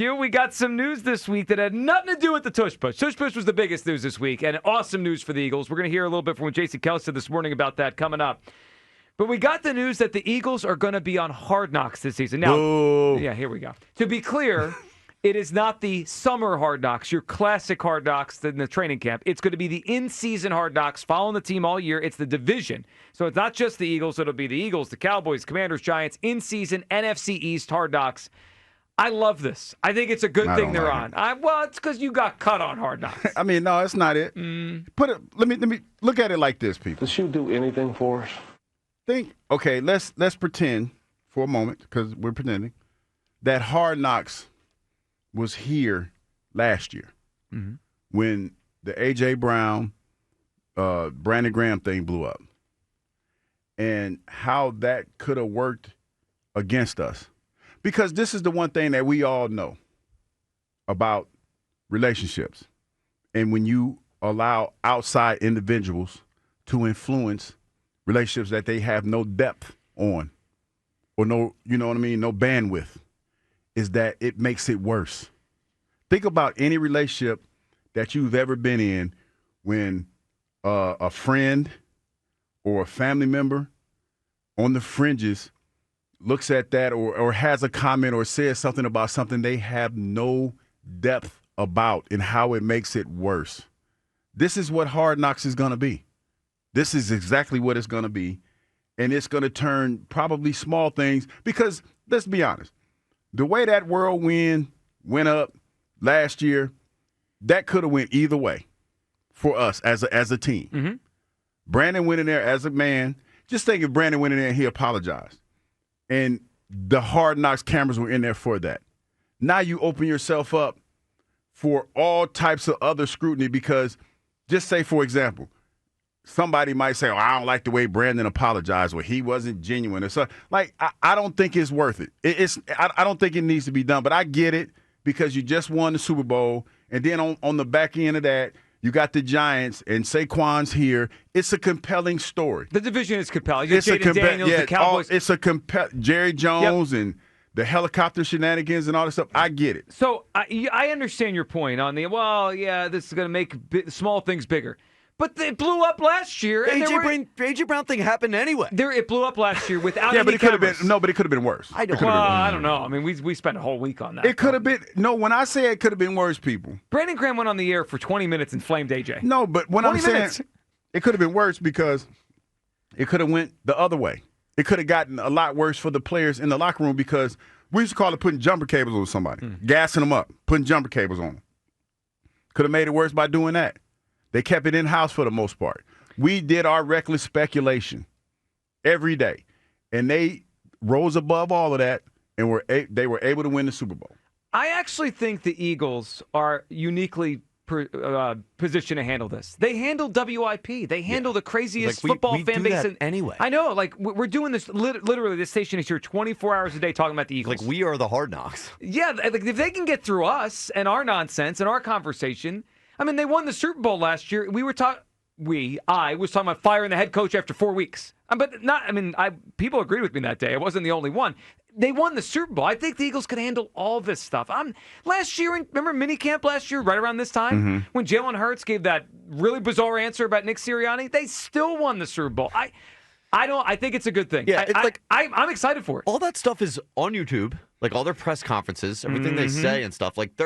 Hugh, we got some news this week that had nothing to do with the tush push. Tush push was the biggest news this week, and awesome news for the Eagles. We're going to hear a little bit from what Jason Kelce said this morning about that coming up. But we got the news that the Eagles are going to be on Hard Knocks this season. Now, yeah, here we go. To be clear, it is not the summer Hard Knocks, your classic Hard Knocks in the training camp. It's going to be the in-season Hard Knocks, following the team all year. It's the division. So it's not just the Eagles. It'll be the Eagles, the Cowboys, Commanders, Giants, in-season NFC East Hard Knocks. I love this. I think it's a good thing they're on. Well, it's because you got cut on Hard Knocks. I mean, no, that's not it. Let me look at it like this, people. Does Hugh do anything for us? Okay, let's pretend for a moment, because we're pretending, that Hard Knocks was here last year when the A.J. Brown, Brandon Graham thing blew up, and how that could have worked against us. Because this is the one thing that we all know about relationships. And when you allow outside individuals to influence relationships that they have no depth on, or no, you know what I mean, no bandwidth, is that it makes it worse. Think about any relationship that you've ever been in when a friend or a family member on the fringes looks at that or has a comment or says something about something they have no depth about and how it makes it worse. This is what Hard Knocks is going to be. This is exactly what it's going to be. And it's going to turn probably small things because, let's be honest, the way that whirlwind went up last year, that could have went either way for us as a team. Brandon went in there as a man. Just think if Brandon went in there and he apologized. And the Hard Knocks cameras were in there for that. Now you open yourself up for all types of other scrutiny because, just say, for example, somebody might say, oh, I don't like the way Brandon apologized or he wasn't genuine or something. Like, I don't think it's worth it. I don't think it needs to be done, but I get it because you just won the Super Bowl. And then on the back end of that, you got the Giants and Saquon's here. It's a compelling story. The division is compelling. You got Jaden Daniels, the Cowboys. Jerry Jones and the helicopter shenanigans and all this stuff. I get it. So I understand your point on this is going to make small things bigger. But it blew up last year. The A.J. Brown thing happened anyway. It blew up last year without any but it could have been. No, but it could have been worse. I don't know. I mean, we spent a whole week on that. It could have been. No, when I say it could have been worse, people. Brandon Graham went on the air for 20 minutes and flamed A.J. No, but when I'm saying it could have been worse because it could have went the other way. It could have gotten a lot worse for the players in the locker room because we used to call it putting jumper cables on somebody, gassing them up, putting jumper cables on them. Could have made it worse by doing that. They kept it in-house for the most part. We did our reckless speculation every day, and they rose above all of that, and they were able to win the Super Bowl. I actually think the Eagles are uniquely positioned to handle this. They handle WIP. They handle the craziest football fan base. Anyway. I know. Like, we're doing this, literally, this station is here 24 hours a day talking about the Eagles. Like, we are the Hard Knocks. Yeah, like, if they can get through us and our nonsense and our conversation. I mean, they won the Super Bowl last year. I was talking about firing the head coach after 4 weeks. People agreed with me that day. I wasn't the only one. They won the Super Bowl. I think the Eagles could handle all this stuff. Last year, remember minicamp last year, right around this time, when Jalen Hurts gave that really bizarre answer about Nick Sirianni? They still won the Super Bowl. I think it's a good thing. Yeah, I'm excited for it. All that stuff is on YouTube, like all their press conferences, everything they say and stuff. Like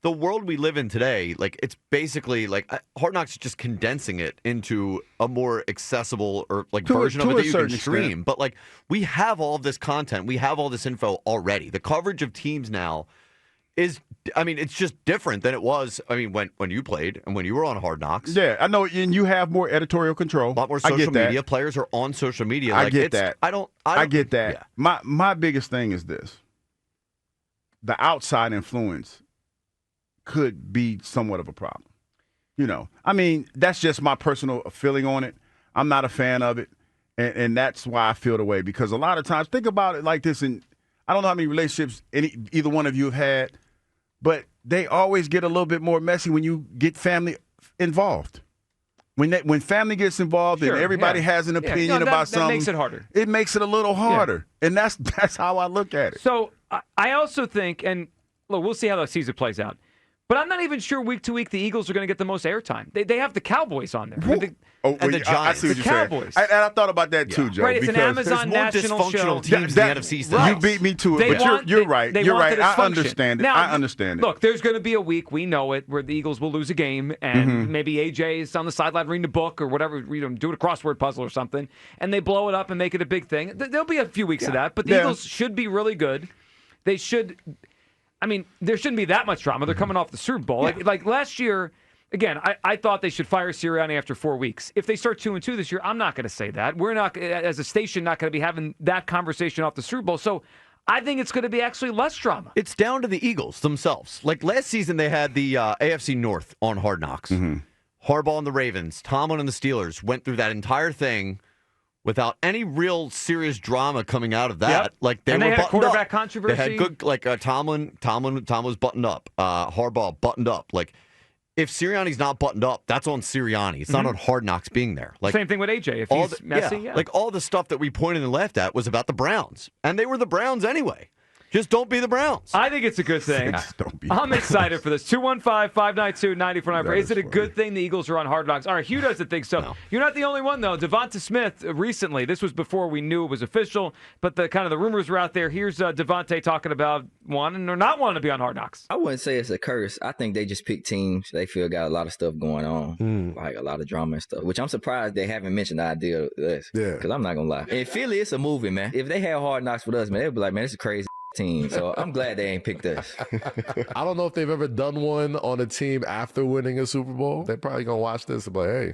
the world we live in today, like it's basically like Hard Knocks is just condensing it into a more accessible or like version of it that you can stream. But like we have all of this content, we have all this info already. The coverage of teams now is, it's just different than it was. When you played and when you were on Hard Knocks. Yeah, I know, and you have more editorial control. A lot more social media. Players are on social media. I get that. I get that. Yeah. My biggest thing is this: the outside influence could be somewhat of a problem. That's just my personal feeling on it. I'm not a fan of it, and that's why I feel the way. Because a lot of times, think about it like this, and I don't know how many relationships either one of you have had, but they always get a little bit more messy when you get family involved. When family gets involved and everybody has an opinion about something, that makes it harder. It makes it a little harder, and that's how I look at it. So I also think, and look, we'll see how the season plays out. But I'm not even sure week to week the Eagles are going to get the most airtime. They have the Cowboys on there. And the Giants. I see what The you're Cowboys. saying. And I thought about that too, Joe. Right, it's an because Amazon There's more national show. dysfunctional teams in the NFC East. Right. You beat me to it, They but want- you're they- right. they You're want right. the I dysfunction. understand it. Now, I understand it. Look, there's going to be a week, we know it, where the Eagles will lose a game, and maybe AJ is on the sideline reading a book or whatever, doing a crossword puzzle or something, and they blow it up and make it a big thing. There'll be a few weeks of that, but the Eagles should be really good. They should. I mean, there shouldn't be that much drama. They're coming off the Super Bowl. Like last year, again, I thought they should fire Sirianni after 4 weeks. If they start 2-2 this year, I'm not going to say that. We're not, as a station, not going to be having that conversation off the Super Bowl. So I think it's going to be actually less drama. It's down to the Eagles themselves. Like last season, they had the AFC North on Hard Knocks. Harbaugh and the Ravens, Tomlin and the Steelers went through that entire thing without any real serious drama coming out of that. Yep. Like they And were they had a buttoned quarterback up. controversy. They had good, like Tomlin was buttoned up. Harbaugh buttoned up. Like if Sirianni's not buttoned up, that's on Sirianni. It's not on Hard Knocks being there. Like Same thing with AJ. If he's messy, like all the stuff that we pointed and laughed at was about the Browns, and they were the Browns anyway. Just don't be the Browns. I think it's a good thing. Don't be I'm excited for this. 215-592-9494. That Is it a is good thing the Eagles are on Hard Knocks? All right, Hugh doesn't think so. No. You're not the only one, though. Devonta Smith recently, this was before we knew it was official, but the rumors were out there. Here's Devonta talking about wanting or not wanting to be on Hard Knocks. I wouldn't say it's a curse. I think they just pick teams they feel got a lot of stuff going on, like a lot of drama and stuff, which I'm surprised they haven't mentioned the idea of this. Yeah. Because I'm not going to lie. In Philly, it's a movie, man. If they had Hard Knocks with us, man, they'd be like, man, it's a crazy team. So I'm glad they ain't picked us. I don't know if they've ever done one on a team after winning a Super Bowl. They're probably going to watch this and be like, hey.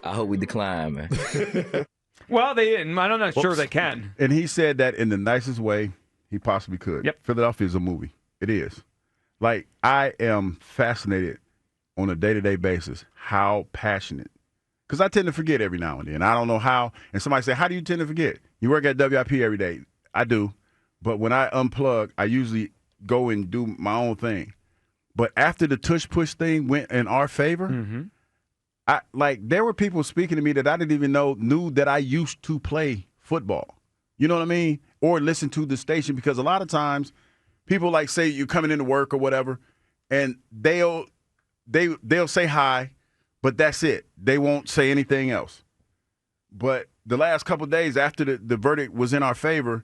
I hope we decline, man. Well, they didn't. I'm not sure they can. And he said that in the nicest way he possibly could. Yep. Philadelphia is a movie. It is. Like, I am fascinated on a day-to-day basis how passionate. Because I tend to forget every now and then. I don't know how. And somebody say, how do you tend to forget? You work at WIP every day. I do. But when I unplug, I usually go and do my own thing. But after the tush-push thing went in our favor, there were people speaking to me that I didn't even knew that I used to play football. You know what I mean? Or listen to the station, because a lot of times people like say you're coming into work or whatever, and they'll say hi, but that's it. They won't say anything else. But the last couple of days after the verdict was in our favor,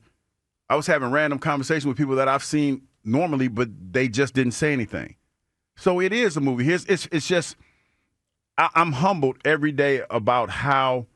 I was having random conversations with people that I've seen normally, but they just didn't say anything. So it is a movie. It's just I'm humbled every day about how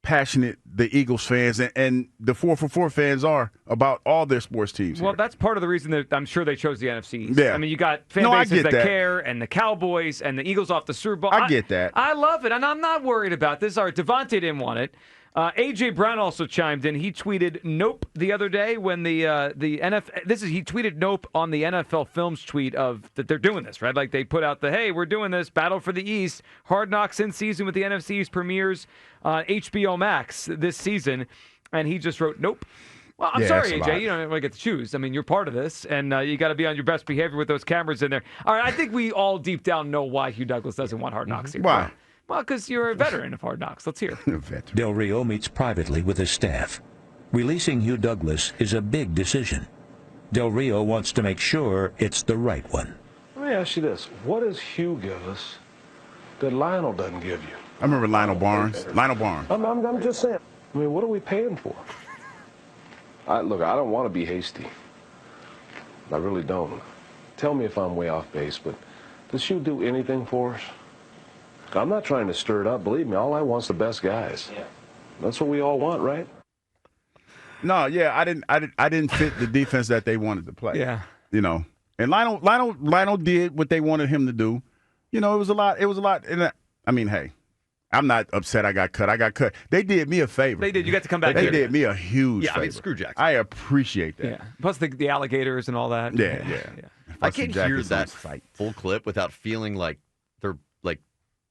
passionate the Eagles fans and the 444 fans are about all their sports teams. Well, here. that's part of the reason that I'm sure they chose the NFC East. Yeah. I mean, you got fan I bases get that that. care, and the Cowboys and the Eagles off the Super Bowl. I get that. I love it, and I'm not worried about this. All right, Devontae didn't want it. A.J. Brown also chimed in. He tweeted "Nope" the other day when the NFL. He tweeted "Nope" on the NFL Films tweet of that they're doing this, right? Like they put out hey, we're doing this Battle for the East, Hard Knocks in season with the NFC East premieres on HBO Max this season, and he just wrote "Nope." Well, I'm sorry, that's a lot. AJ. You don't really get to choose. I mean, you're part of this, and you got to be on your best behavior with those cameras in there. All right, I think we all deep down know why Hugh Douglas doesn't want Hard Knocks here. Why? Well, because you're a veteran of Hard Knocks. Let's hear. Del Rio meets privately with his staff. Releasing Hugh Douglas is a big decision. Del Rio wants to make sure it's the right one. Let me ask you this. What does Hugh give us that Lionel doesn't give you? I remember Lionel Barnes. I'm just saying. I mean, what are we paying for? Look, I don't want to be hasty. I really don't. Tell me if I'm way off base, but does Hugh do anything for us? I'm not trying to stir it up. Believe me, all I want's the best guys. Yeah. That's what we all want, right? No, yeah, I didn't fit the defense that they wanted to play. Yeah. You know. And Lionel did what they wanted him to do. You know, it was a lot. And I mean, hey, I'm not upset I got cut. They did me a favor. They did. You got to come back They here. did me a huge favor. I mean, screw Jackson. I appreciate that. Yeah. Plus the alligators and all that. Yeah. I can't hear Jackson's on that site. full clip without feeling like they're like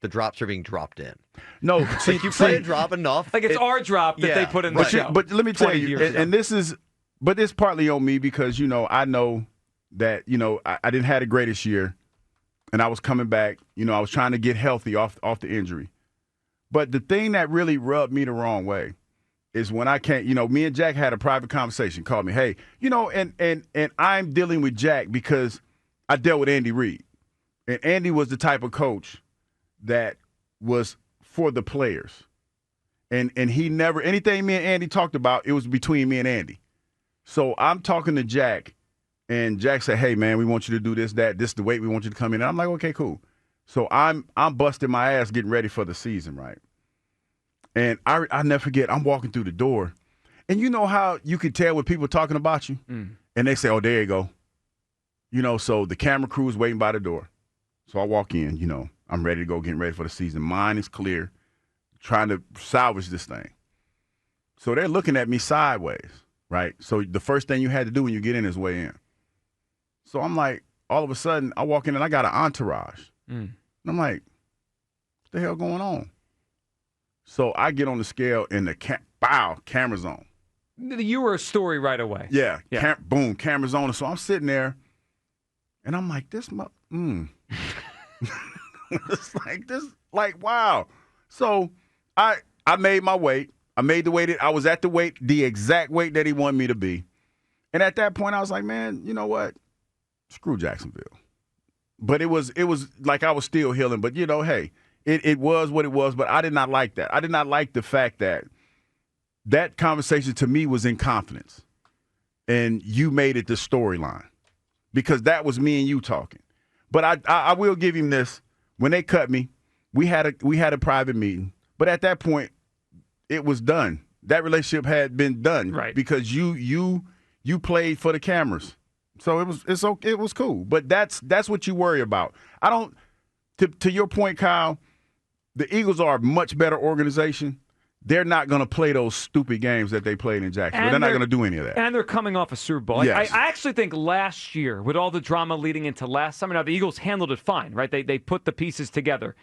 the drops are being dropped in. No, see, You play a drop enough. Like it's our drop that they put in the right. show. But let me tell 20 you, years ago. and this is, but it's partly on me because, you know, I know that, you know, I didn't have the greatest year and I was coming back, you know, I was trying to get healthy off the injury. But the thing that really rubbed me the wrong way is when I can't, me and Jack had a private conversation, called me, hey, and I'm dealing with Jack because I dealt with Andy Reid. And Andy was the type of coach that was for the players. And he never, anything me and Andy talked about, it was between me and Andy. So I'm talking to Jack, and Jack said, hey, man, we want you to do this, that, this is the weight we want you to come in. And I'm like, okay, cool. So I'm busting my ass getting ready for the season, right? And I never forget, I'm walking through the door, and you know how you can tell when people are talking about you? And they say, oh, there you go. So the camera crew is waiting by the door. So I walk in, I'm ready to go, getting ready for the season. Mine is clear, trying to salvage this thing. So they're looking at me sideways, right? So the first thing you had to do when you get in is weigh in. So I'm like, all of a sudden, I walk in and I got an entourage. And I'm like, what the hell going on? So I get on the scale and the camera's on. You were a story right away. Yeah. Boom, camera's on. So I'm sitting there, and I'm like, it's like, wow. So I made my weight. I made the weight. I was at the exact weight that he wanted me to be. And at that point, I was like, man, you know what? Screw Jacksonville. But it was like I was still healing. But, hey, it was what it was. But I did not like that. I did not like the fact that conversation to me was in confidence. And you made it the storyline. Because that was me and you talking. But I will give him this. When they cut me, we had a private meeting. But at that point, it was done. That relationship had been done. Right. Because you played for the cameras. So it was cool. But that's what you worry about. I don't to your point, Kyle, the Eagles are a much better organization. They're not going to play those stupid games that they played in Jacksonville. They're not going to do any of that. And they're coming off a Super Bowl. Yes. I actually think last year, with all the drama leading into last summer, now the Eagles handled it fine, right? They put the pieces together.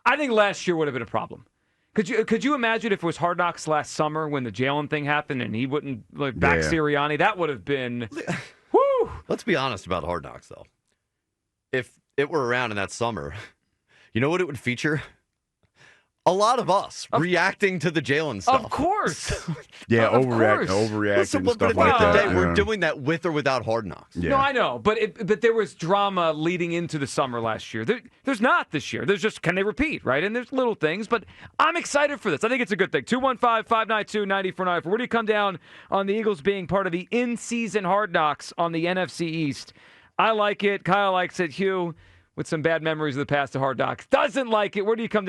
I think last year would have been a problem. Could you imagine if it was Hard Knocks last summer when the Jalen thing happened and he wouldn't back Sirianni? That would have been, whoo! Let's be honest about Hard Knocks, though. If it were around in that summer, you know what it would feature? A lot of us reacting to the Jalen stuff. Of course. Yeah, of overreacting Listen, and stuff but like that. Day, we're doing that with or without Hard Knocks. Yeah. No, I know, but there was drama leading into the summer last year. There's not this year. There's just, can they repeat, right? And there's little things, but I'm excited for this. I think it's a good thing. 215-592-9494. Where do you come down on the Eagles being part of the in-season Hard Knocks on the NFC East? I like it. Kyle likes it. Hugh, with some bad memories of the past of Hard Knocks, doesn't like it. Where do you come down?